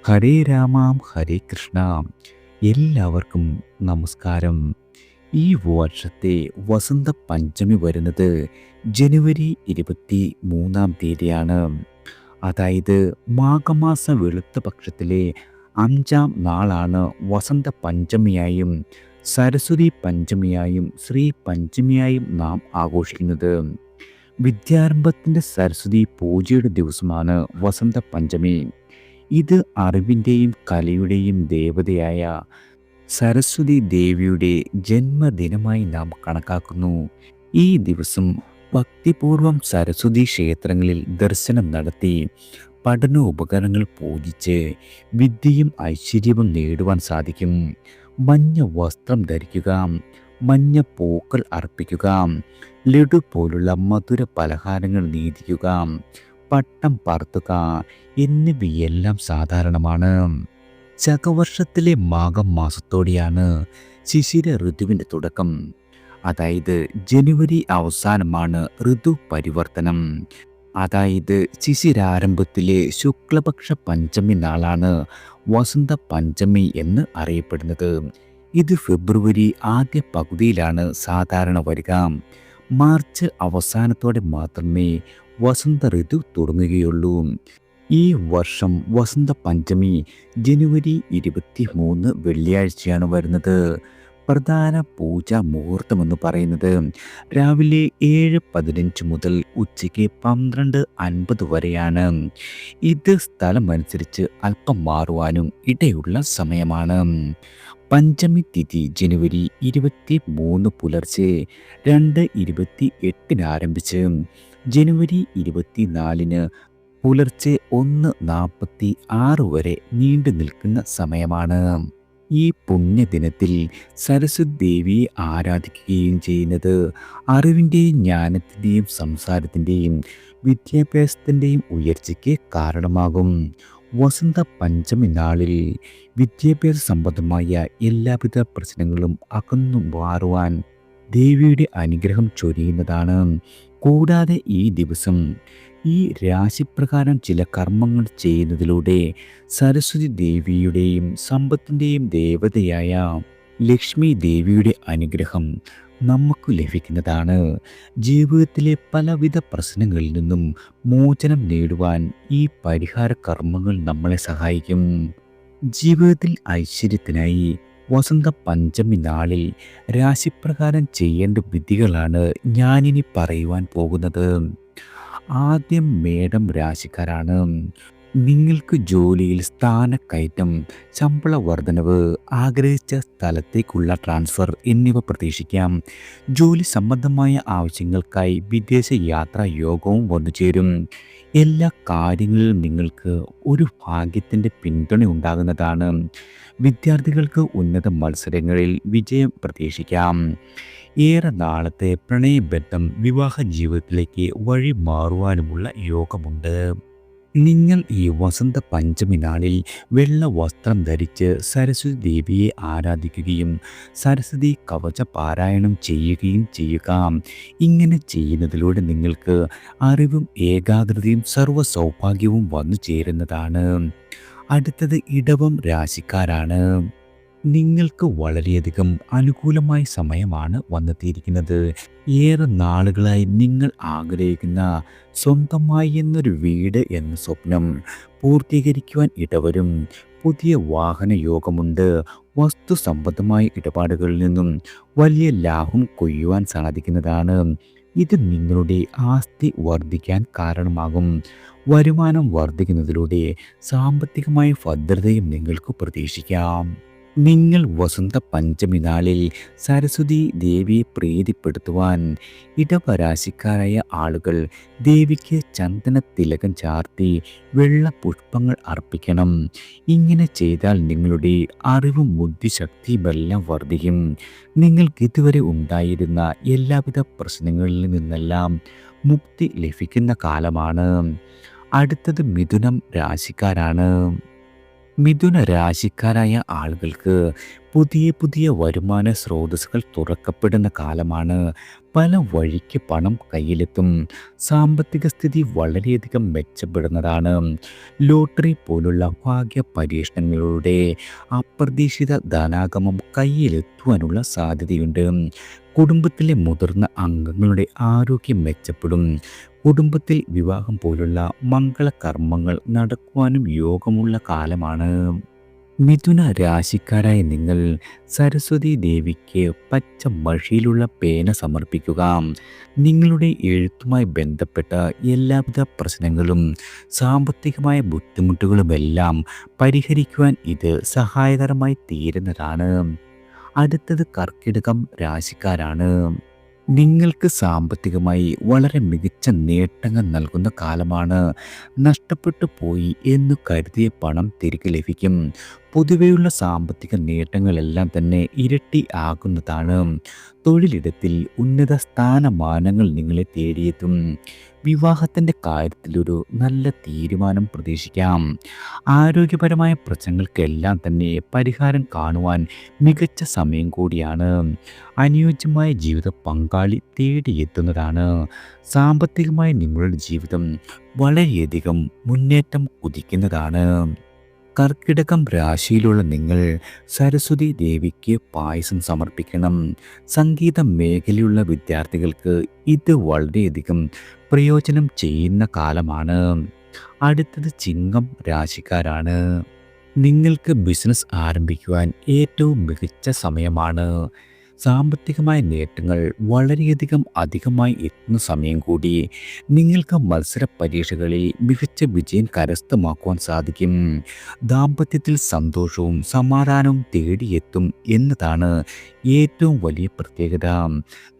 ഹരേ രാമാം ഹരേ കൃഷ്ണ. എല്ലാവർക്കും നമസ്കാരം. ഈ വർഷത്തെ വസന്ത പഞ്ചമി വരുന്നത് ജനുവരി 23 അതായത് മാഘമാസ വെളുത്ത പക്ഷത്തിലെ 5-ാം നാളാണ് വസന്ത പഞ്ചമിയായും സരസ്വതി പഞ്ചമിയായും ശ്രീ പഞ്ചമിയായും നാം ആഘോഷിക്കുന്നത്. വിദ്യാരംഭത്തിൻ്റെ സരസ്വതി പൂജയുടെ ദിവസമാണ് വസന്ത പഞ്ചമി. ഇത് അറിവിൻ്റെയും കലയുടെയും ദേവതയായ സരസ്വതി ദേവിയുടെ ജന്മദിനമായി നാം കണക്കാക്കുന്നു. ഈ ദിവസം ഭക്തിപൂർവം സരസ്വതി ക്ഷേത്രങ്ങളിൽ ദർശനം നടത്തി പഠനോപകരണങ്ങൾ പൂജിച്ച് വിദ്യയും ഐശ്വര്യവും നേടുവാൻ സാധിക്കും. മഞ്ഞ വസ്ത്രം ധരിക്കുക, മഞ്ഞ പൂക്കൾ അർപ്പിക്കുക, ലഡു പോലുള്ള മധുര പലഹാരങ്ങൾ നീതിക്കുക, പട്ടം പറത്തുക എന്നിവയെല്ലാം സാധാരണമാണ്. ശകവർഷത്തിലെ മാഘം മാസത്തോടെയാണ് ശിശിര ഋതുവിൻ്റെ തുടക്കം. അതായത് ജനുവരി അവസാനമാണ് ഋതു പരിവർത്തനം. അതായത് ശിശിരാരംഭത്തിലെ ശുക്ലപക്ഷ പഞ്ചമി നാളാണ് വസന്ത പഞ്ചമി എന്ന് അറിയപ്പെടുന്നത്. ഇത് ഫെബ്രുവരി ആദ്യ പകുതിയിലാണ് സാധാരണ വരിക. മാർച്ച് അവസാനത്തോടെ മാത്രമേ വസന്ത ഋതു തുടങ്ങുകയുള്ളൂ. ഈ വർഷം വസന്ത പഞ്ചമി ജനുവരി 23 വെള്ളിയാഴ്ചയാണ് വരുന്നത്. പ്രധാന പൂജാ മുഹൂർത്തമെന്ന് പറയുന്നത് രാവിലെ 7:15 മുതൽ ഉച്ചയ്ക്ക് 12:50 വരെയാണ്. ഇത് സ്ഥലമനുസരിച്ച് അല്പം മാറുവാനും ഇടയുള്ള സമയമാണ്. പഞ്ചമി തിഥി ജനുവരി 23 പുലർച്ചെ 2:28 ആരംഭിച്ച് ജനുവരി 24 പുലർച്ചെ 1:46 വരെ നീണ്ടു നിൽക്കുന്ന സമയമാണ്. ഈ പുണ്യദിനത്തിൽ സരസ്വതി ദേവിയെ ആരാധിക്കുകയും ചെയ്യുന്നത് അറിവിൻ്റെയും ജ്ഞാനത്തിൻ്റെയും സംസാരത്തിൻ്റെയും വിദ്യാഭ്യാസത്തിൻ്റെയും ഉയർച്ചയ്ക്ക് കാരണമാകും. വസന്ത പഞ്ചമി നാളിൽ വിദ്യാഭ്യാസ സംബന്ധമായ എല്ലാവിധ പ്രശ്നങ്ങളും അകന്നു മാറുവാൻ ദേവിയുടെ അനുഗ്രഹം ചൊരിയുന്നതാണ്. കൂടാതെ ഈ ദിവസം ഈ രാശിപ്രകാരം ചില കർമ്മങ്ങൾ ചെയ്യുന്നതിലൂടെ സരസ്വതി ദേവിയുടെയും സമ്പത്തിൻ്റെയും ദേവതയായ ലക്ഷ്മി ദേവിയുടെ അനുഗ്രഹം നമുക്ക് ലഭിക്കുന്നതാണ്. ജീവിതത്തിലെ പലവിധ പ്രശ്നങ്ങളിൽ നിന്നും മോചനം നേടുവാൻ ഈ പരിഹാര കർമ്മങ്ങൾ നമ്മളെ സഹായിക്കും. ജീവിതത്തിൽ ഐശ്വര്യത്തിനായി വസന്ത പഞ്ചമി നാളിൽ രാശിപ്രകാരം ചെയ്യേണ്ട വിധികളാണ് ഞാനിനി പറയുവാൻ പോകുന്നത്. ആദ്യം മേടം രാശിക്കാരാണ്. നിങ്ങൾക്ക് ജോലിയിൽ സ്ഥാനക്കയറ്റം, ശമ്പള വർധനവ്, ആഗ്രഹിച്ച സ്ഥലത്തേക്കുള്ള ട്രാൻസ്ഫർ എന്നിവ പ്രതീക്ഷിക്കാം. ജോലി സംബന്ധമായ ആവശ്യങ്ങൾക്കായി വിദേശ യാത്രാ യോഗവും വന്നുചേരും. എല്ലാ കാര്യങ്ങളിലും നിങ്ങൾക്ക് ഒരു ഭാഗ്യത്തിൻ്റെ പിന്തുണ ഉണ്ടാകുന്നതാണ്. വിദ്യാർത്ഥികൾക്ക് ഉന്നത മത്സരങ്ങളിൽ വിജയം പ്രതീക്ഷിക്കാം. ഏറെ നാളത്തെ പ്രണയബന്ധം വിവാഹ ജീവിതത്തിലേക്ക് വഴി മാറുവാനുമുള്ള യോഗമുണ്ട്. നിങ്ങൾ ഈ വസന്ത പഞ്ചമി നാളിൽ വെള്ള വസ്ത്രം ധരിച്ച് സരസ്വതി ദേവിയെ ആരാധിക്കുകയും സരസ്വതി കവച പാരായണം ചെയ്യുകയും ചെയ്യുക. ഇങ്ങനെ ചെയ്യുന്നതിലൂടെ നിങ്ങൾക്ക് അറിവും ഏകാഗ്രതയും സർവ്വ സൗഭാഗ്യവും വന്നു ചേരുന്നതാണ്. അടുത്തത് ഇടവം രാശിക്കാരാണ്. നിങ്ങൾക്ക് വളരെയധികം അനുകൂലമായ സമയമാണ് വന്നെത്തിയിരിക്കുന്നത്. ഏറെ നാളുകളായി നിങ്ങൾ ആഗ്രഹിക്കുന്ന സ്വന്തമായി എന്നൊരു വീട് എന്ന സ്വപ്നം പൂർത്തീകരിക്കുവാൻ ഇടവരും. പുതിയ വാഹന യോഗമുണ്ട്. വസ്തു സംബന്ധമായ ഇടപാടുകളിൽ നിന്നും വലിയ ലാഭം കൊയ്യുവാൻ സാധിക്കുന്നതാണ്. ഇത് നിങ്ങളുടെ ആസ്തി വർദ്ധിക്കാൻ കാരണമാകും. വരുമാനം വർദ്ധിക്കുന്നതിലൂടെ സാമ്പത്തികമായ ഭദ്രതയും നിങ്ങൾക്ക് പ്രതീക്ഷിക്കാം. നിങ്ങൾ വസന്ത പഞ്ചമി നാളിൽ സരസ്വതി ദേവിയെ പ്രീതിപ്പെടുത്തുവാൻ ഇടവരാശിക്കാരായ ആളുകൾ ദേവിക്ക് ചന്ദന തിലകം ചാർത്തി വെള്ള പുഷ്പങ്ങൾ അർപ്പിക്കണം. ഇങ്ങനെ ചെയ്താൽ നിങ്ങളുടെ അറിവും ബുദ്ധിശക്തിയുമെല്ലാം വർദ്ധിക്കും. നിങ്ങൾക്ക് ഇതുവരെ ഉണ്ടായിരുന്ന എല്ലാവിധ പ്രശ്നങ്ങളിൽ നിന്നെല്ലാം മുക്തി ലഭിക്കുന്ന കാലമാണ്. അടുത്തത് മിഥുനം രാശിക്കാരാണ്. മിഥുന രാശിക്കാരായ ആളുകൾക്ക് പുതിയ പുതിയ വരുമാന സ്രോതസ്സുകൾ തുറക്കപ്പെടുന്ന കാലമാണ്. പല വഴിക്ക് പണം കയ്യിലെത്തും. സാമ്പത്തിക സ്ഥിതി വളരെയധികം മെച്ചപ്പെടുന്നതാണ്. ലോട്ടറി പോലുള്ള ഭാഗ്യ പരീക്ഷണങ്ങളുടെ അപ്രതീക്ഷിത ധനാഗമം കയ്യിലെത്തുവാനുള്ള സാധ്യതയുണ്ട്. കുടുംബത്തിലെ മുതിർന്ന അംഗങ്ങളുടെ ആരോഗ്യം മെച്ചപ്പെടും. കുടുംബത്തിൽ വിവാഹം പോലുള്ള മംഗളകർമ്മങ്ങൾ നടക്കുവാനും യോഗമുള്ള കാലമാണ്. മിഥുന രാശിക്കാരായ നിങ്ങൾ സരസ്വതി ദേവിക്ക് പച്ച മഷിയിലുള്ള പേന സമർപ്പിക്കുക. നിങ്ങളുടെ എഴുത്തുമായി ബന്ധപ്പെട്ട എല്ലാവിധ പ്രശ്നങ്ങളും സാമ്പത്തികമായ ബുദ്ധിമുട്ടുകളുമെല്ലാം പരിഹരിക്കുവാൻ ഇത് സഹായകരമായി തീരുന്നതാണ്. അടുത്തത് കർക്കിടകം രാശിക്കാരാണ്. നിങ്ങൾക്ക് സാമ്പത്തികമായി വളരെ മികച്ച നേട്ടങ്ങൾ നൽകുന്ന കാലമാണ്. നഷ്ടപ്പെട്ടു പോയി എന്നു കരുതിയ പണം തിരികെ ലഭിക്കും. പൊതുവെയുള്ള സാമ്പത്തിക നേട്ടങ്ങളെല്ലാം തന്നെ ഇരട്ടി ആകുന്നതാണ്. തൊഴിലിടത്തിൽ ഉന്നത സ്ഥാനമാനങ്ങൾ നിങ്ങളെ തേടിയെത്തും. വിവാഹത്തിൻ്റെ കാര്യത്തിലൊരു നല്ല തീരുമാനം പ്രതീക്ഷിക്കാം. ആരോഗ്യപരമായ പ്രശ്നങ്ങൾക്കെല്ലാം തന്നെ പരിഹാരം കാണുവാൻ മികച്ച സമയം കൂടിയാണ്. അനുയോജ്യമായ ജീവിത പങ്കാളി തേടിയെത്തുന്നതാണ്. സാമ്പത്തികമായി നിങ്ങളുടെ ജീവിതം വളരെയധികം മുന്നേറ്റം കുതിക്കുന്നതാണ്. കർക്കിടകം രാശിയിലുള്ള നിങ്ങൾ സരസ്വതി ദേവിക്ക് പായസം സമർപ്പിക്കണം. സംഗീത മേഖലയുള്ള വിദ്യാർത്ഥികൾക്ക് ഇത് വളരെയധികം പ്രയോജനം ചെയ്യുന്ന കാലമാണ്. അടുത്തത് ചിങ്ങം രാശിക്കാരാണ്. നിങ്ങൾക്ക് ബിസിനസ് ആരംഭിക്കുവാൻ ഏറ്റവും മികച്ച സമയമാണ്. സാമ്പത്തികമായ നേട്ടങ്ങൾ വളരെയധികം അധികമായി എത്തുന്ന സമയം കൂടി. നിങ്ങൾക്ക് മത്സര പരീക്ഷകളിൽ മികച്ച വിജയം കരസ്ഥമാക്കുവാൻ സാധിക്കും. ദാമ്പത്യത്തിൽ സന്തോഷവും സമാധാനവും തേടിയെത്തും എന്നതാണ് ഏറ്റവും വലിയ പ്രത്യേകത.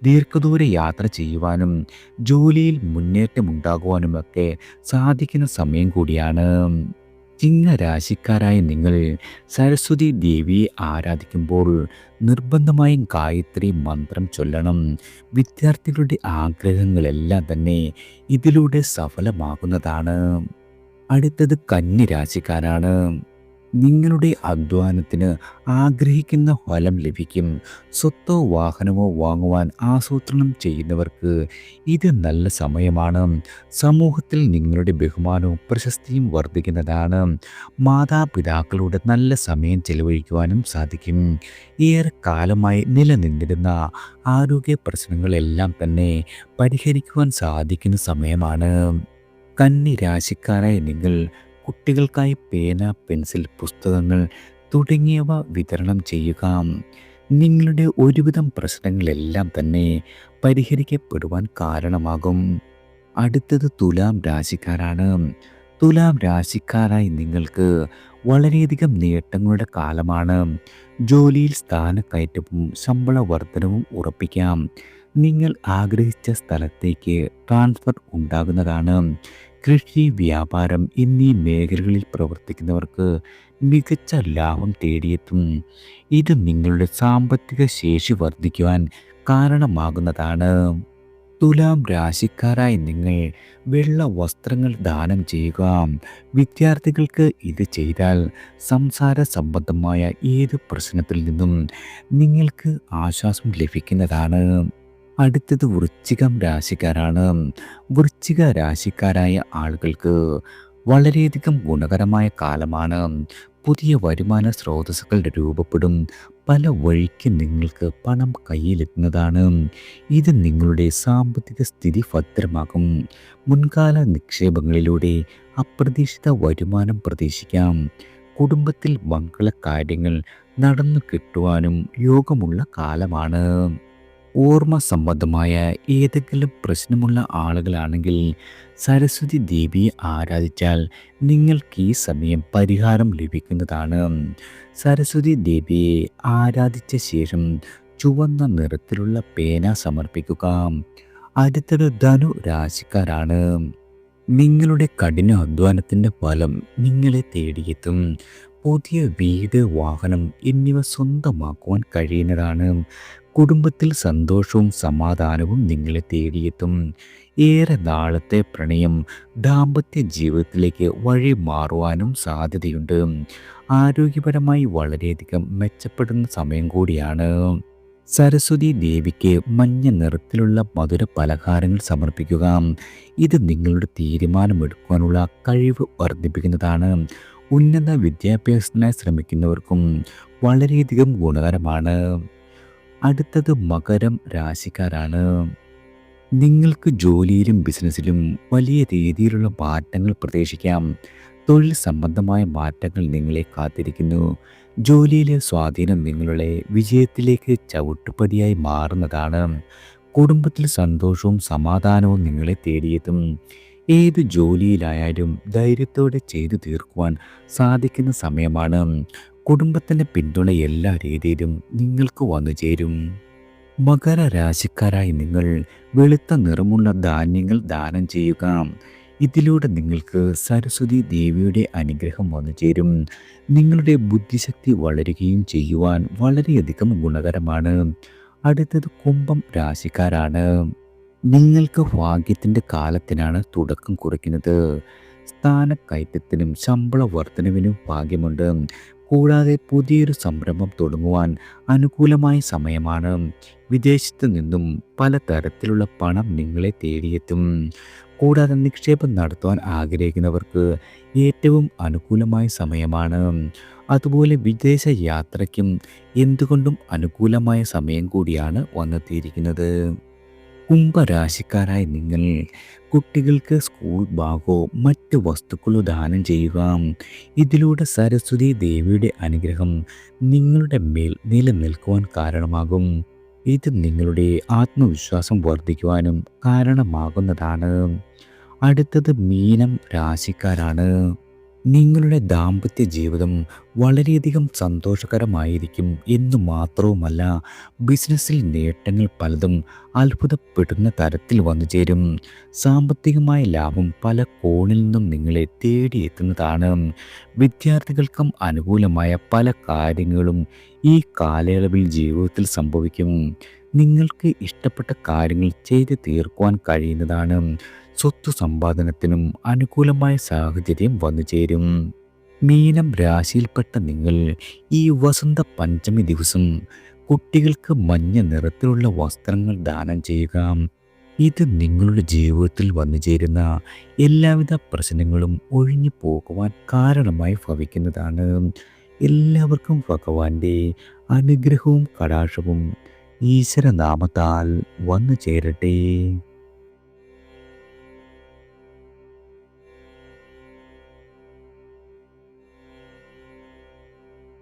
ദീർഘദൂര യാത്ര ചെയ്യുവാനും ജോലിയിൽ മുന്നേറ്റമുണ്ടാകുവാനുമൊക്കെ സാധിക്കുന്ന സമയം കൂടിയാണ്. ചിങ്ങരാശിക്കാരായ നിങ്ങൾ സരസ്വതി ദേവിയെ ആരാധിക്കുമ്പോൾ നിർബന്ധമായും ഗായത്രി മന്ത്രം ചൊല്ലണം. വിദ്യാർത്ഥികളുടെ ആഗ്രഹങ്ങളെല്ലാം തന്നെ ഇതിലൂടെ സഫലമാകുന്നതാണ്. അടുത്തത് കന്നി രാശിക്കാരാണ്. നിങ്ങളുടെ അധ്വാനത്തിന് ആഗ്രഹിക്കുന്ന ഫലം ലഭിക്കും. സ്വത്തോ വാഹനമോ വാങ്ങുവാൻ ആസൂത്രണം ചെയ്യുന്നവർക്ക് ഇത് നല്ല സമയമാണ്. സമൂഹത്തിൽ നിങ്ങളുടെ ബഹുമാനവും പ്രശസ്തിയും വർദ്ധിക്കുന്നതാണ്. മാതാപിതാക്കളോട് നല്ല സമയം ചെലവഴിക്കുവാനും സാധിക്കും. ഏറെക്കാലമായി നിലനിന്നിരുന്ന ആരോഗ്യ പ്രശ്നങ്ങളെല്ലാം തന്നെ പരിഹരിക്കുവാൻ സാധിക്കുന്ന സമയമാണ്. കന്നി രാശിക്കാരായ നിങ്ങൾ കുട്ടികൾക്കായി പേന, പെൻസിൽ, പുസ്തകങ്ങൾ തുടങ്ങിയവ വിതരണം ചെയ്യുക. നിങ്ങളുടെ ഒരുവിധം പ്രശ്നങ്ങളെല്ലാം തന്നെ പരിഹരിക്കപ്പെടുവാൻ കാരണമാകും. അടുത്തത് തുലാം രാശിക്കാരാണ്. തുലാം രാശിക്കാരായി നിങ്ങൾക്ക് വളരെയധികം നേട്ടങ്ങളുടെ കാലമാണ്. ജോലിയിൽ സ്ഥാനക്കയറ്റവും ശമ്പള വർധനവും ഉറപ്പിക്കാം. നിങ്ങൾ ആഗ്രഹിച്ച സ്ഥലത്തേക്ക് ട്രാൻസ്ഫർ ഉണ്ടാകുന്നതാണ്. കൃഷി, വ്യാപാരം എന്നീ മേഖലകളിൽ പ്രവർത്തിക്കുന്നവർക്ക് മികച്ച ലാഭം തേടിയെത്തും. ഇത് നിങ്ങളുടെ സാമ്പത്തിക ശേഷി വർദ്ധിക്കുവാൻ കാരണമാകുന്നതാണ്. തുലാം രാശിക്കാരായ നിങ്ങൾ വെള്ള വസ്ത്രങ്ങൾ ദാനം ചെയ്യുക. വിദ്യാർത്ഥികൾക്ക് ഇത് ചെയ്താൽ സംസാര സംബന്ധമായ ഏത് പ്രശ്നത്തിൽ നിന്നും നിങ്ങൾക്ക് ആശ്വാസം ലഭിക്കുന്നതാണ്. അടുത്തത് വൃശ്ചികം രാശിക്കാരാണ്. വൃശ്ചിക രാശിക്കാരായ ആളുകൾക്ക് വളരെയധികം ഗുണകരമായ കാലമാണ്. പുതിയ വരുമാന സ്രോതസ്സുകൾ രൂപപ്പെടും. പല വഴിക്ക് നിങ്ങൾക്ക് പണം കയ്യിലെത്തുന്നതാണ്. ഇത് നിങ്ങളുടെ സാമ്പത്തിക സ്ഥിതി ഭദ്രമാക്കും. മുൻകാല നിക്ഷേപങ്ങളിലൂടെ അപ്രതീക്ഷിത വരുമാനം പ്രതീക്ഷിക്കാം. കുടുംബത്തിൽ മംഗളകാര്യങ്ങൾ നടന്നു കിട്ടുവാനും യോഗമുള്ള കാലമാണ്. ഓർമ്മ സംബന്ധമായ ഏതെങ്കിലും പ്രശ്നമുള്ള ആളുകളാണെങ്കിൽ സരസ്വതി ദേവിയെ ആരാധിച്ചാൽ നിങ്ങൾക്ക് ഈ സമയം പരിഹാരം ലഭിക്കുന്നതാണ്. സരസ്വതി ദേവിയെ ആരാധിച്ച ശേഷം ചുവന്ന നിറത്തിലുള്ള പേന സമർപ്പിക്കുക. അടുത്തത് ധനു രാശിക്കാരാണ്. നിങ്ങളുടെ കഠിന അധ്വാനത്തിൻ്റെ ഫലം നിങ്ങളെ തേടിയെത്തും. പുതിയ വീട്, വാഹനം എന്നിവ സ്വന്തമാക്കുവാൻ കഴിയുന്നതാണ്. കുടുംബത്തിൽ സന്തോഷവും സമാധാനവും നിങ്ങളെ തേടിയെത്തും. ഏറെ നാളത്തെ പ്രണയം ദാമ്പത്യ ജീവിതത്തിലേക്ക് വഴി മാറുവാനും സാധ്യതയുണ്ട്. ആരോഗ്യപരമായി വളരെയധികം മെച്ചപ്പെടുന്ന സമയം കൂടിയാണ്. സരസ്വതി ദേവിക്ക് മഞ്ഞ നിറത്തിലുള്ള മധുര പലഹാരങ്ങൾ സമർപ്പിക്കുക. ഇത് നിങ്ങളുടെ തീരുമാനമെടുക്കുവാനുള്ള കഴിവ് വർദ്ധിപ്പിക്കുന്നതാണ്. ഉന്നത വിദ്യാഭ്യാസത്തിനായി ശ്രമിക്കുന്നവർക്കും വളരെയധികം ഗുണകരമാണ്. അടുത്തത് മകരം രാശിക്കാരാണ്. നിങ്ങൾക്ക് ജോലിയിലും ബിസിനസ്സിലും വലിയ രീതിയിലുള്ള മാറ്റങ്ങൾ പ്രതീക്ഷിക്കാം. തൊഴിൽ സംബന്ധമായ മാറ്റങ്ങൾ നിങ്ങളെ കാത്തിരിക്കുന്നു. ജോലിയിലെ സ്വാധീനം നിങ്ങളുടെ വിജയത്തിലേക്ക് ചവിട്ടുപടിയായി മാറുന്നതാണ്. കുടുംബത്തിൽ സന്തോഷവും സമാധാനവും നിങ്ങളെ തേടിയെത്തും. ഏത് ജോലിയിലായാലും ധൈര്യത്തോടെ ചെയ്തു തീർക്കുവാൻ സാധിക്കുന്ന സമയമാണ്. കുടുംബത്തിൻ്റെ പിന്തുണ എല്ലാ രീതിയിലും നിങ്ങൾക്ക് വന്നു ചേരും. മകര രാശിക്കാരായി നിങ്ങൾ വെളുത്ത നിറമുള്ള ധാന്യങ്ങൾ ദാനം ചെയ്യുക. ഇതിലൂടെ നിങ്ങൾക്ക് സരസ്വതി ദേവിയുടെ അനുഗ്രഹം വന്നു ചേരും. നിങ്ങളുടെ ബുദ്ധിശക്തി വളരുകയും ചെയ്യുവാൻ വളരെയധികം ഗുണകരമാണ്. അടുത്തത് കുംഭം രാശിക്കാരാണ്. നിങ്ങൾക്ക് ഭാഗ്യത്തിൻ്റെ കാലത്തിനാണ് തുടക്കം കുറിക്കുന്നത്. സ്ഥാനക്കയറ്റത്തിനും ശമ്പള വർധനവിനും ഭാഗ്യമുണ്ട്. കൂടാതെ പുതിയൊരു സംരംഭം തുടങ്ങുവാൻ അനുകൂലമായ സമയമാണ്. വിദേശത്ത് നിന്നും പലതരത്തിലുള്ള പണം നിങ്ങളെ തേടിയെത്തും. കൂടാതെ നിക്ഷേപം നടത്തുവാൻ ആഗ്രഹിക്കുന്നവർക്ക് ഏറ്റവും അനുകൂലമായ സമയമാണ്. അതുപോലെ വിദേശ യാത്രയ്ക്കും എന്തുകൊണ്ടും അനുകൂലമായ സമയം കൂടിയാണ് വന്നെത്തിയിരിക്കുന്നത്. കുംഭരാശിക്കാരായ നിങ്ങൾ കുട്ടികൾക്ക് സ്കൂൾ ബാഗോ മറ്റ് വസ്തുക്കളോ ദാനം ചെയ്യുക. ഇതിലൂടെ സരസ്വതി ദേവിയുടെ അനുഗ്രഹം നിങ്ങളുടെ മേൽ നിലനിൽക്കുവാൻ കാരണമാകും. ഇത് നിങ്ങളുടെ ആത്മവിശ്വാസം വർദ്ധിക്കുവാനും കാരണമാകുന്നതാണ്. അടുത്തത് മീനം രാശിക്കാരാണ്. നിങ്ങളുടെ ദാമ്പത്യ ജീവിതം വളരെയധികം സന്തോഷകരമായിരിക്കും എന്നു മാത്രവുമല്ല, ബിസിനസ്സിൽ നേട്ടങ്ങൾ പലതും അത്ഭുതപ്പെടുന്ന തരത്തിൽ വന്നു ചേരും. സാമ്പത്തികമായ ലാഭം പല കോണിൽ നിന്നും നിങ്ങളെ തേടിയെത്തുന്നതാണ്. വിദ്യാർത്ഥികൾക്കും അനുകൂലമായ പല കാര്യങ്ങളും ഈ കാലയളവിൽ ജീവിതത്തിൽ സംഭവിക്കും. നിങ്ങൾക്ക് ഇഷ്ടപ്പെട്ട കാര്യങ്ങൾ ചെയ്ത് തീർക്കുവാൻ കഴിയുന്നതാണ്. സ്വത്ത് സമ്പാദനത്തിനും അനുകൂലമായ സാഹചര്യം വന്നു ചേരും. മീനം രാശിയിൽപ്പെട്ട നിങ്ങൾ ഈ വസന്ത പഞ്ചമി ദിവസം കുട്ടികൾക്ക് മഞ്ഞ നിറത്തിലുള്ള വസ്ത്രങ്ങൾ ദാനം ചെയ്യുക. ഇത് നിങ്ങളുടെ ജീവിതത്തിൽ വന്നു ചേരുന്ന എല്ലാവിധ പ്രശ്നങ്ങളും ഒഴിഞ്ഞു പോകുവാൻ കാരണമായി ഭവിക്കുന്നതാണ്. എല്ലാവർക്കും ഭഗവാന്റെ അനുഗ്രഹവും കടാക്ഷവും ഈശ്വരനാമത്താൽ വന്നു ചേരട്ടെ.